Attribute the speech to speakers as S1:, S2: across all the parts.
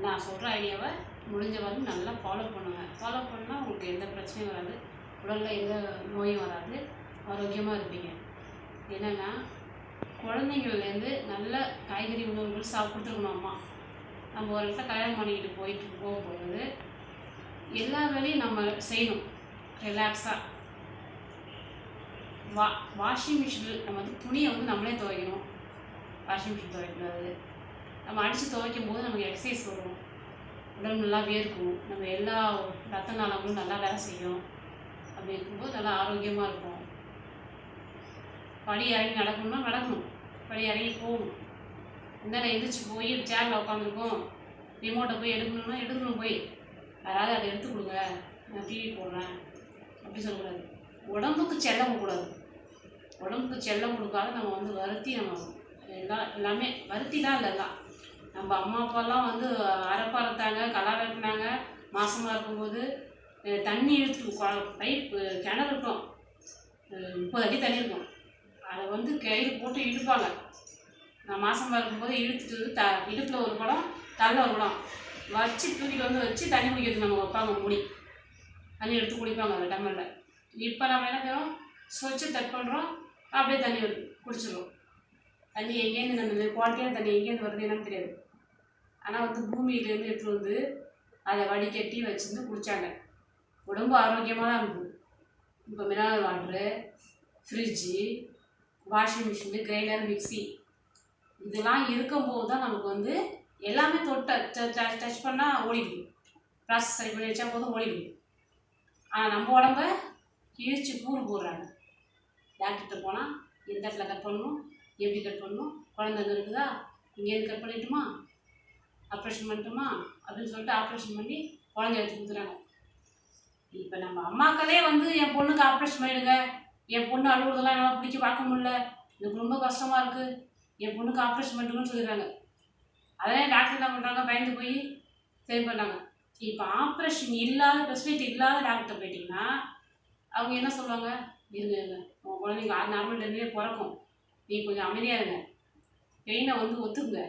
S1: நான் சொல்கிற ஐடியாவை முடிஞ்ச வரைக்கும் நல்லா ஃபாலோ பண்ணுங்கள். ஃபாலோ பண்ணால் உங்களுக்கு எந்த பிரச்சனையும் வராது, உடலில் எந்த நோயும் வராது, ஆரோக்கியமாக இருப்பீங்க. என்னென்னா குழந்தைங்கள்லேருந்து நல்ல காய்கறி உணவுகள் சாப்பிட்டுருக்கணும். அம்மா நம்ம ஒரு இடத்துல கல்யாணம் பண்ணிக்கிட்டு போகும்போது எல்லா வேலையும் நம்ம செய்யணும் ரிலாக்ஸாக. வாஷிங் மிஷினில் நம்ம வந்து துணியை வந்து நம்மளே துவைக்கணும். Washing machine துவைக்கக்கூடாது. நம்ம அடித்து துவைக்கும் போது நமக்கு எக்ஸசைஸ் வரும், உடல் நல்லா வேர்க்கும், நம்ம எல்லா ரத்த நாளங்களும் நல்லா வேலை செய்யும். அப்படி இருக்கும்போது நல்லா ஆரோக்கியமாக இருக்கும். படி இறங்கி நடக்கணும்னா நடக்கணும், படி இறங்கி போகணும். இருந்தாலும் எழுந்திரிச்சு போய் சேரில் உட்காந்துருக்கோம், ரிமோட்டை போய் எடுக்கணும்னா எடுக்கணும். போய் யாராவது அதை எடுத்து கொடுங்க, நான் டிவி போடுறேன் அப்படி சொல்லக்கூடாது. உடம்புக்கு செல்லம் கூடாது. உடம்புக்கு செல்லம் கொடுக்காத நம்ம வந்து வருத்தி நம்ம எல்லாமே வருத்திலாம் இல்லைதான். நம்ம அம்மா அப்பாலாம் வந்து அரைப்பா அரைத்தாங்க, களை வெட்டினாங்க. மாசமாக இருக்கும்போது தண்ணி இழுத்து பைப்பு கிணறு இருக்கும், 30 அடி தண்ணி இருக்கும், அதை வந்து கயிறு போட்டு இழுப்பாங்க. நான் மாசமாக இருக்கும்போது இழுத்துட்டு இடுப்பில் ஒரு குடம் தள்ள ஒரு குடம் வச்சு தூக்கிட்டு வந்து வச்சு தண்ணி குடிக்கிறது நம்ம வைப்பாங்க. முடி தண்ணி எடுத்து குடிப்பாங்க அந்த டம்மரில். இப்போ நம்ம என்ன செய்கிறோம், சொச்சு தட் பண்ணுறோம், அப்படியே தண்ணி வருது, குடிச்சிடுறோம். தண்ணி எங்கேருந்து நம்ம குவாலிட்டியான தண்ணி எங்கேருந்து வருது என்னன்னு தெரியாது. ஆனால் வந்து பூமியிலேருந்து எடுத்துகிட்டு வந்து அதை வடிகட்டி வச்சுருந்து குடித்தாங்க. உடம்பு ஆரோக்கியமாக தான் இருக்குது. இப்போ mineral water, fridge, washing machine, grinder, mixie இதெல்லாம் இருக்கும்போது தான் நமக்கு வந்து எல்லாமே டச் பண்ணால் ஓடிடுது. ப்ராசஸ் சரி பண்ணி வச்சா போதும் ஓடிடுது. ஆனால் நம்ம உடம்ப கிழிச்சு கூறு போடுறாங்க. டாக்டர்கிட்ட போனால் எந்த இடத்துல கட் பண்ணணும், எப்படி கட் பண்ணணும், குழந்தைங்க இருக்குதா, இங்கேருந்து கட் பண்ணிட்டுமா, ஆப்ரேஷன் பண்ணிட்டுமா அப்படின்னு சொல்லிட்டு ஆப்ரேஷன் பண்ணி குழந்தை எடுத்து கொடுத்துறாங்க. இப்போ நம்ம அம்மாக்களே வந்து என் பொண்ணுக்கு ஆப்ரேஷன் பண்ணிடுங்க, என் பொண்ணு அழுகுறதெல்லாம் என்னால் பிடிக்க பார்க்க முடியல, எனக்கு ரொம்ப கஷ்டமாக இருக்குது, என் பொண்ணுக்கு ஆப்ரேஷன் பண்ணிட்டுங்கன்னு சொல்லிடுறாங்க. அதெல்லாம் டாக்டர் என்ன பண்ணுறாங்க, பயந்து போய் சரி பண்ணாங்க. இப்போ ஆப்ரேஷன் இல்லாத ஃபெசிலிட்டி இல்லாத டாக்டர் போயிட்டிங்கன்னா அவங்க என்ன சொல்லுவாங்க, இருங்க உங்கள் குழந்தைங்க நார்மல் டெலிவரியே பிறக்கும், நீங்கள் கொஞ்சம் அமைதியாக இருங்க, பெயினை வந்து ஒத்துக்குங்க,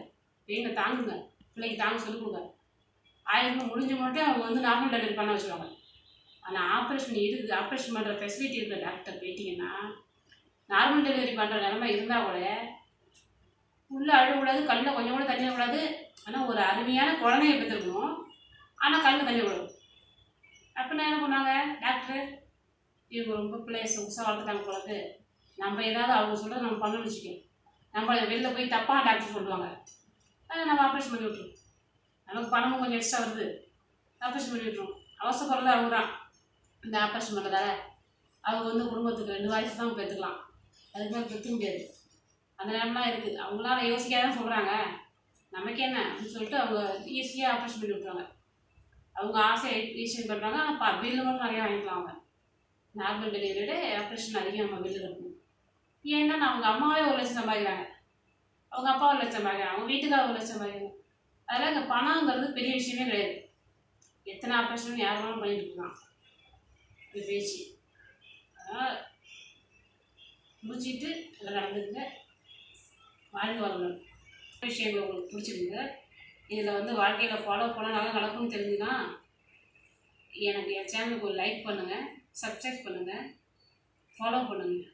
S1: பெயினை தாங்குங்க, பிள்ளைக்கு தாங்க சொல்லிக் கொடுங்க. 1000 முடிஞ்ச மட்டும் அவங்க வந்து நார்மல் டெலிவரி பண்ண வச்சுருவாங்க. ஆனால் ஆப்ரேஷன் இருக்குது, ஆப்ரேஷன் பண்ணுற ஃபெசிலிட்டி இருக்கிற டாக்டர் போயிட்டிங்கன்னா நார்மல் டெலிவரி பண்ணுற நிலமை இருந்தால் கூட உள்ளே அழுகக்கூடாது, கல்லில் கொஞ்சம் கூட தண்ணி கூடாது. ஆனால் ஒரு அருமையான குழந்தைய பெற்றுருக்கணும், ஆனால் கல்லில் தண்ணி விடும். அப்படின்னா என்ன பண்ணாங்க டாக்டரு, இவங்க ரொம்ப பிள்ளைய சொகுசாக வளர்த்துட்டாங்க போலது, நம்ம ஏதாவது அவங்க சொல்கிறத நம்ம பண்ணணும்னு வச்சுக்கோங்க, நம்ம வெளில போய் தப்பாக டாக்டர் சொல்லுவாங்க, நம்ம ஆப்ரேஷன் பண்ணி விட்ருவோம். நமக்கு பணமும் கொஞ்சம் எக்ஸ்ட்ரா வருது, ஆப்ரேஷன் பண்ணி விட்ருவோம். அவசரப்படுறது அவங்க தான். இந்த ஆப்ரேஷன் பண்ணுறதால அவங்க வந்து குடும்பத்துக்கு 2 வாரிசு தான் பெற்றுக்கலாம், அதுக்கு மேலே பெற்ற முடியாது. அந்த நேரம்லாம் இருக்குது. அவங்களால யோசிக்காத தான் சொல்கிறாங்க, நமக்கு என்ன அப்படின்னு சொல்லிட்டு அவங்க ஈஸியாக ஆப்ரேஷன் பண்ணி விட்ருவாங்க. அவங்க ஆசையை ஈஸியாக பண்ணுறாங்க. ஆனால் பில்லு மட்டும் நிறையா வாங்கிக்கலாம். அவங்க நார்மல் டெலிவரியோட ஆப்ரேஷன் அதிகம் நம்ம பில்லு இருக்கும். ஏன்னா அவங்க அம்மாவே 1 லட்சம் சம்பாதிக்கிறாங்க, அவங்க அப்பா 1 லட்சம் சம்பாதிக்கிறாங்க, அவங்க வீட்டுக்காக 1 லட்சம் சம்பாதிக்கிறாங்க. அதெல்லாம் இந்த பணங்கிறது பெரிய விஷயமே கிடையாது. எத்தனை ஆப்ரேஷன் யார் வேணாலும் பண்ணிட்டு இருக்கலாம். இது பேச்சு அதனால் முடிச்சுட்டு எல்லாம் நடந்துருங்க. வாழ்க்கை வளரணும். விஷயங்கள் உங்களுக்கு பிடிச்சிருங்க. இதில் வந்து வாழ்க்கையில் ஃபாலோ பண்ணால் நல்லா நடக்கும்னு தெரிஞ்சுன்னா எனக்கு என் சேனலுக்கு ஒரு லைக் பண்ணுங்கள், சப்ஸ்கிரைப் பண்ணுங்கள், ஃபாலோ பண்ணுங்கள்.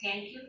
S1: தேங்க்யூ.